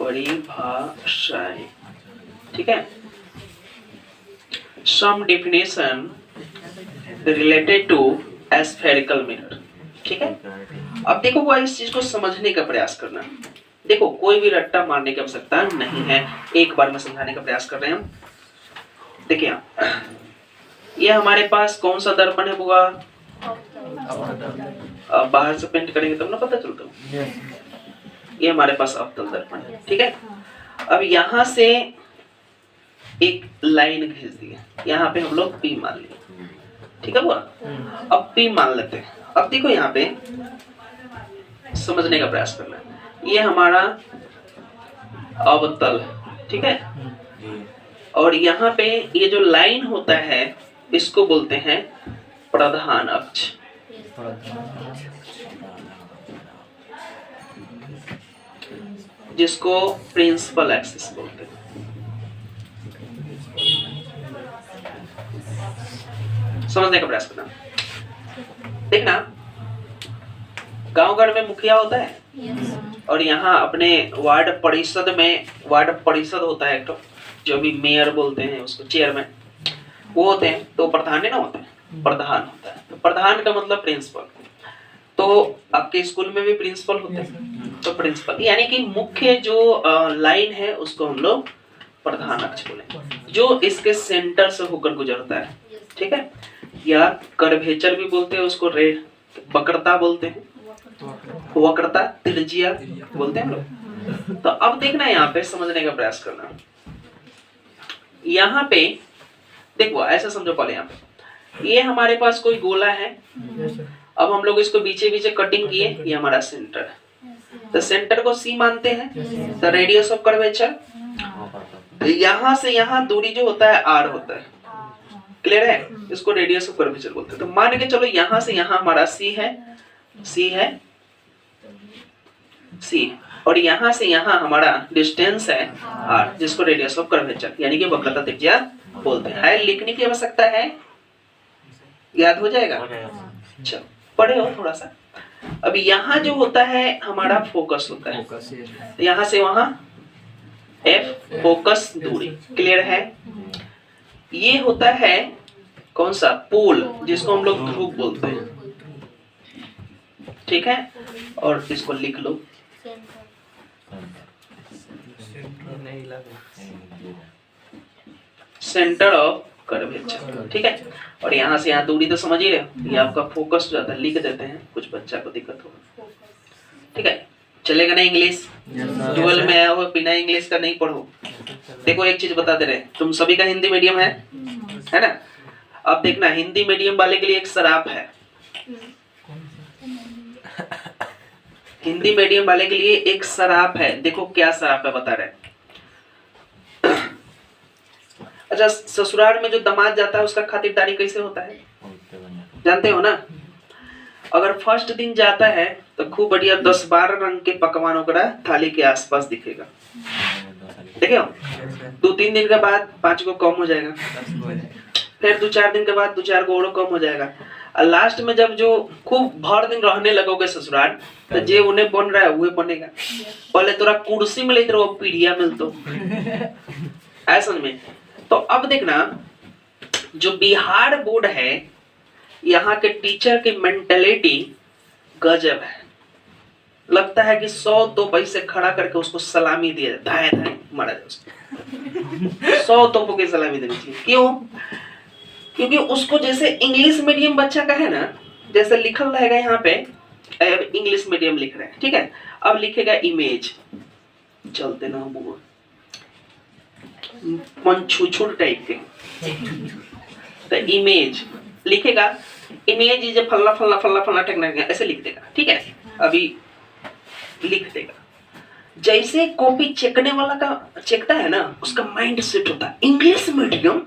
परिभाषाएं, ठीक है। सम डेफिनेशन रिलेटेड टू एस्फेरिकल मिरर, ठीक है। अब देखो वो इस चीज को समझने का प्रयास करना। देखो कोई भी रट्टा मारने की आवश्यकता नहीं है, एक बार में समझाने का प्रयास कर रहे हैं हम। देखिए ये हमारे पास कौन सा दर्पण है बुआ? अब बाहर से पेंट करेंगे तब ना पता चलता है। ये हमारे पास अवतल दर्पण है, ठीक है। अब यहां से एक लाइन खींच दी, यहाँ पे हम लोग P मान लिए, ठीक है बुआ। अब P मान लेते हैं। अब देखो यहाँ पे समझने का प्रयास करना है, ये हमारा अवतल, ठीक है। और यहाँ पे ये जो लाइन होता है इसको बोलते हैं प्रधान अक्ष, जिसको प्रिंसिपल एक्सिस बोलते हैं। समझने का प्रयास करना। देखना गांव घर में मुखिया होता है, और यहाँ अपने वार्ड परिषद में वार्ड परिषद होता है एक तो, जो भी मेयर बोलते हैं उसको, चेयरमैन वो होते हैं। तो प्रधान है ना होता है, प्रधान होता है। तो प्रधान का मतलब प्रिंसिपल। तो आपके स्कूल में भी प्रिंसिपल होते हैं, तो प्रिंसिपल यानी कि मुख्य जो लाइन है उसको हम लोग प्रधान अक्ष बोले, जो इसके सेंटर से होकर गुजरता है, ठीक है। या कर्वेचर भी बोलते हैं उसको, वक्रता बोलते हैं, वक्रता, त्रिज्या बोलते हैं हम लोग। तो अब देखना यहाँ पे समझने का प्रयास करना। यहाँ पे देखो ऐसा समझो पहले, यहाँ पे ये हमारे पास कोई गोला है। अब हम लोग इसको बीचे बीचे कटिंग किए, ये हमारा सेंटर है। तो सेंटर को C मानते हैं, तो रेडियस ऑफ कर्वेचर यहाँ से यहाँ दूरी जो होता है R होता है, क्लियर है। इसको रेडियस ऑफ कर्वेचर बोलते हैं। तो मान के चलो यहाँ से यहाँ हमारा C है, C, और यहाँ से यहाँ हमारा डिस्टेंस है R, जिसको रेडियस ऑफ कर्वेचर यानी कि वक्रता त्रिज्या बोलते हैं। है लिखने की आवश्यकता है, याद हो जाएगा। चलो पढ़े हो थोड़ा सा। अब यहाँ जो होता है हमारा फोकस होता है, यहाँ से वहां F फोकस दूरी, क्लियर है। ये होता है कौन सा? पोल, जिसको हम लोग ध्रुव बोलते हैं, ठीक है। और इसको लिख लो, सेंटर ऑफ कर्वेचर, ठीक है। और यहाँ से यहाँ दूरी तो समझ ही रहे हो, ये आपका फोकस जो आता है, लिख देते हैं, कुछ बच्चा को दिक्कत होगा, ठीक है। चलेगा ना इंग्लिश? 12 में आया हुआ बिना इंग्लिश का नहीं पढ़ो। देखो एक चीज बता दे रहे, तुम सभी का हिंदी मीडियम है ना। अब देखना हिंदी मीडियम वाले के लिए एक शराप है, हिंदी मीडियम वाले के लिए एक शराप है। देखो क्या शराप है बता रहे। अच्छा, ससुराल में जो दामाद जाता है उसका खातिरदारी कैसे होता है जानते हो ना। अगर फर्स्ट दिन जाता है तो खूब बढ़िया 10-12 रंग के पकवान वगैरह थाली के आसपास दिखेगा, देखो। 2-3 दिन के बाद 5 को कम हो जाएगा, फिर 2-4 दिन के बाद 2-4 को और कम हो जाएगा, और लास्ट में जब जो खूब भर दिन रहने लगोगे ससुराल, तो जे उन्हें बन रहा है वही बनेगा। पहले तोरा कुर्सी मिले तो पीढ़िया मिलतो, ऐसा में। तो अब देखना जो बिहार बोर्ड है, यहाँ के टीचर की मेंटेलिटी गजब है। लगता है कि 100 पैसे खड़ा करके उसको सलामी दिया जाए, धाए धाए मारा जाए उसको। 100 तोपों की सलामी देनी चाहिए। क्यों? क्योंकि उसको जैसे इंग्लिश मीडियम बच्चा का है ना, जैसे लिखल रहेगा यहाँ पे, इंग्लिश मीडियम लिख रहे हैं, ठीक है। अब लिखेगा इमेज, चलते ना बुआ मंछुछुर टाइप के, तो इमेज लिखेगा, इमेज इज फल्ला फल्ला फल्ला फल्ला टेक्निक, ऐसे लिख देगा, ठीक है। अभी लिख देगा। जैसे कॉपी चेकने वाला का चेकता है ना, उसका माइंड सेट होता है इंग्लिश मीडियम।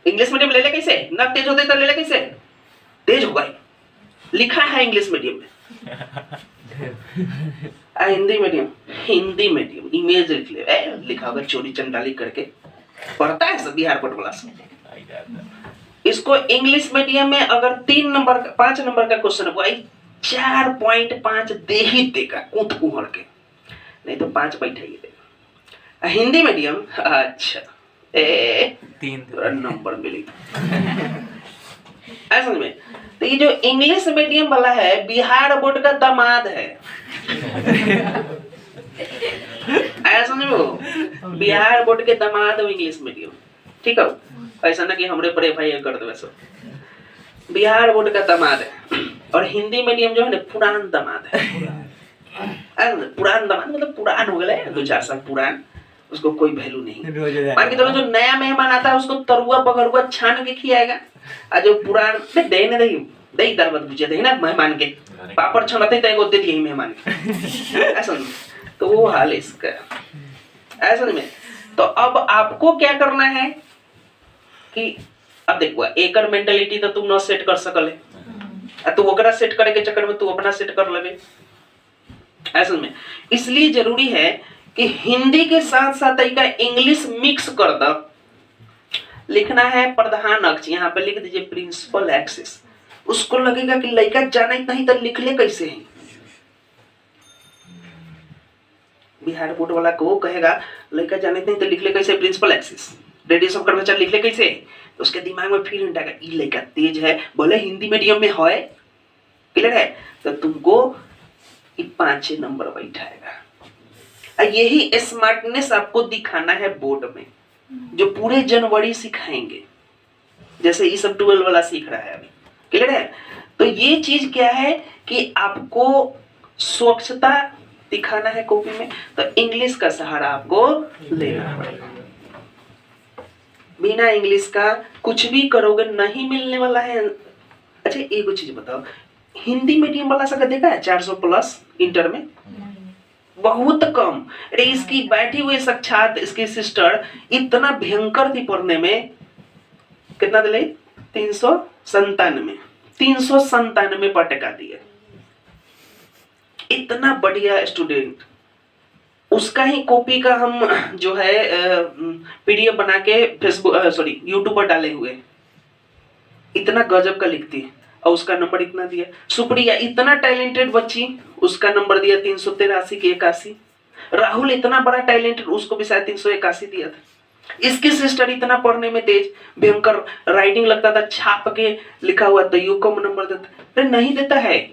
इंग्लिश मीडियम ले ले कैसे, ना तेज होते तो ले ले कैसे, तेज होगा। लिखा है इंग्लिश मीडियम में, हिंदी मीडियम इमेज लिख ले, लिखा होगा चोरी चंडाली करके, पढ़ता है सब बिहार बोर्ड वाला सब। इसको इंग्लिश मीडियम में अगर 5 नंबर का क्वेश्चन है, 4.5 दे ही देगा कूट कुहड़ के, नहीं तो 5 बैठाइए देगा। हिंदी मीडियम, अच्छा 3 नंबर मिलेगा समझ में। तो ये जो इंग्लिश मीडियम वाला है बिहार बोर्ड का दामाद है समझो, बिहार बोर्ड के दामाद हो इंग्लिश मीडियम, ठीक है। ऐसा ना कि हमरे पर FIR कर दो, सब बिहार बोर्ड का दामाद है। और हिंदी मीडियम जो है ना पुरान दामाद है, पुरान दामाद मतलब पुरान हो गए 2-4 साल पुरान, उसको कोई वैल्यू नहीं। मान के चलो जो नया मेहमान आता है उसको तरुआ बगरुआ छान के खिलाएगा, और जो पुरान दे ना दही दाल भात भुजिया दे ना मेहमान के, पापड़ छनाते तय दे दिए मेहमान के ऐसा। तो वो हाल इसका ऐसा में। तो अब आपको क्या करना है कि अब देखो एकर मेंटालिटी तो तुम न सेट कर सकले, तू ओकरा सेट करे के चक्कर में तू अपना सेट कर लेबे ऐसा में। इसलिए जरूरी है कि हिंदी के साथ साथ का इंग्लिश मिक्स कर दो। लिखना है प्रधान अक्ष, यहाँ पे लिख दीजिए प्रिंसिपल एक्सिस। उसको लगेगा कि लड़का जाना नहीं तो लिख ले कैसे है। बिहार बोर्ड वाला को कहेगा लड़का जाने नहीं तो लिख ले कैसे principal axis, radius of curvature लिख ले कैसे, तो उसके दिमाग में फिर उठाएगा ये लड़का तेज है, बोले हिंदी मीडियम में है, क्लियर है, तो तुमको 5 नंबर बैठाएगा। यही स्मार्टनेस आपको दिखाना है बोर्ड में, जो पूरे जनवरी सिखाएंगे, जैसे ये सब 12 वाला सीख रहा है अभी, क्लियर है। तो ये चीज क्या है कि आपको स्वच्छता दिखाना है कॉपी में, तो इंग्लिश का सहारा आपको लेना पड़ेगा। बिना इंग्लिश का कुछ भी करोगे नहीं मिलने वाला है। अच्छा एक चीज बताओ, हिंदी मीडियम वाला सा देखा है 400+ इंटर में, बहुत कम। अरे इसकी बैठी हुई साक्षात इसकी सिस्टर इतना भयंकर थी पढ़ने में, कितना दिले 397 पर टका दिए। इतना बढ़िया स्टूडेंट, उसका ही कॉपी का हम जो है PDF बना के फेसबुक यूट्यूब पर डाले हुए, इतना गजब का लिखती है और उसका नंबर इतना दिया। सुप्रिया इतना टैलेंटेड बच्ची, उसका नंबर दिया 383 की 81। राहुल इतना बड़ा टैलेंटेड, उसको भी शायद 381 दिया था। इसकी सिस्टर इतना पढ़ने में तेज, भयंकर राइटिंग लगता था, छाप के लिखा हुआ तो यू कम नंबर देता, अरे नहीं देता है।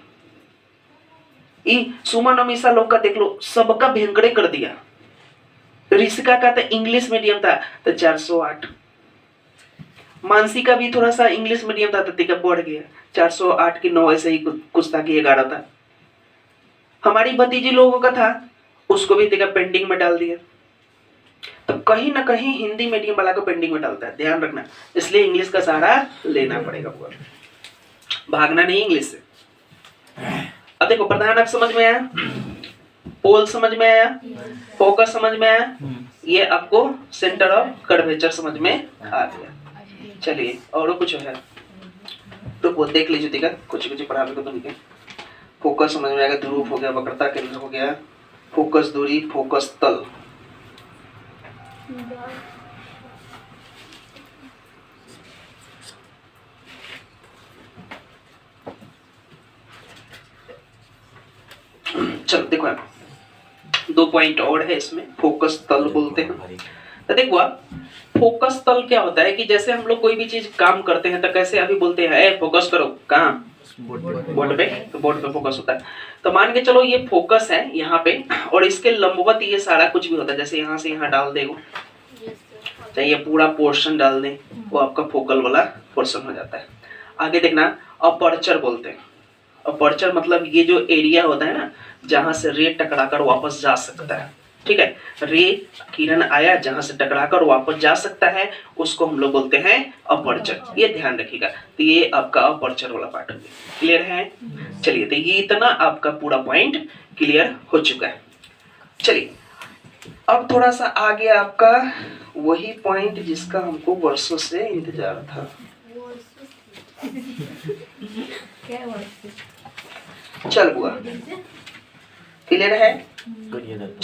सुमन अमीषा लोग का देख लो, सबका भयंकरे कर दिया। ऋषिका का तो इंग्लिश मीडियम था तो 408। मानसी का भी थोड़ा सा इंग्लिश मीडियम था तो टिका बढ़ गया 408 की 9, ऐसे ही कुछ था कि 11 था। हमारी भतीजी लोगों का था, उसको भी टिका पेंडिंग में डाल दिया। तो कहीं ना कहीं हिंदी मीडियम वाला को पेंडिंग में डालता है, ध्यान रखना। इसलिए इंग्लिश का सहारा लेना पड़ेगा, भागना नहीं इंग्लिश से। अब देखो प्रधान अक्ष समझ में आया, पोल समझ में आया, फोकस समझ में आया, ये आपको सेंटर ऑफ कर्वेचर समझ में आ गया। चलिए और कुछ है तो वो देख लीजिए, ठीक है, कुछ पढ़ा को तो नहीं। फोकस समझ में आएगा, ध्रुव हो गया, वक्रता केंद्र हो गया, फोकस दूरी, फोकस तल। चलो देखो 2 पॉइंट और है इसमें, फोकस तल बोलते हैं। तो देखो फोकस तल क्या होता है कि जैसे हम लोग कोई भी चीज काम करते हैं तो कैसे अभी बोलते हैं फोकस करो, कहाँ बोर्ड पे, तो बोर्ड पे फोकस होता है। तो मान के चलो ये फोकस है यहाँ पे, और इसके लंबवत ये सारा कुछ भी होता है। जैसे यहाँ से यहाँ डाल देगा, चाहे ये पूरा पोर्शन डाल दें, वो आपका फोकल वाला पोर्शन हो जाता है। आगे देखना अपर्चर बोलते हैं। अपर्चर मतलब ये जो एरिया होता है ना, जहां से रे टकराकर वापस जा सकता है, ठीक है, रे किरण आया जहां से टकराकर वापस जा सकता है, उसको हम लोग बोलते हैं अपर्चर। ये ध्यान रखिएगा। तो ये आपका अपर्चर वाला पार्ट हो गया, क्लियर है। चलिए तो ये इतना आपका पूरा पॉइंट क्लियर हो चुका है। चलिए अब थोड़ा सा आगे आपका वही पॉइंट जिसका हमको वर्षों से इंतजार था। चल बुआ क्लियर है।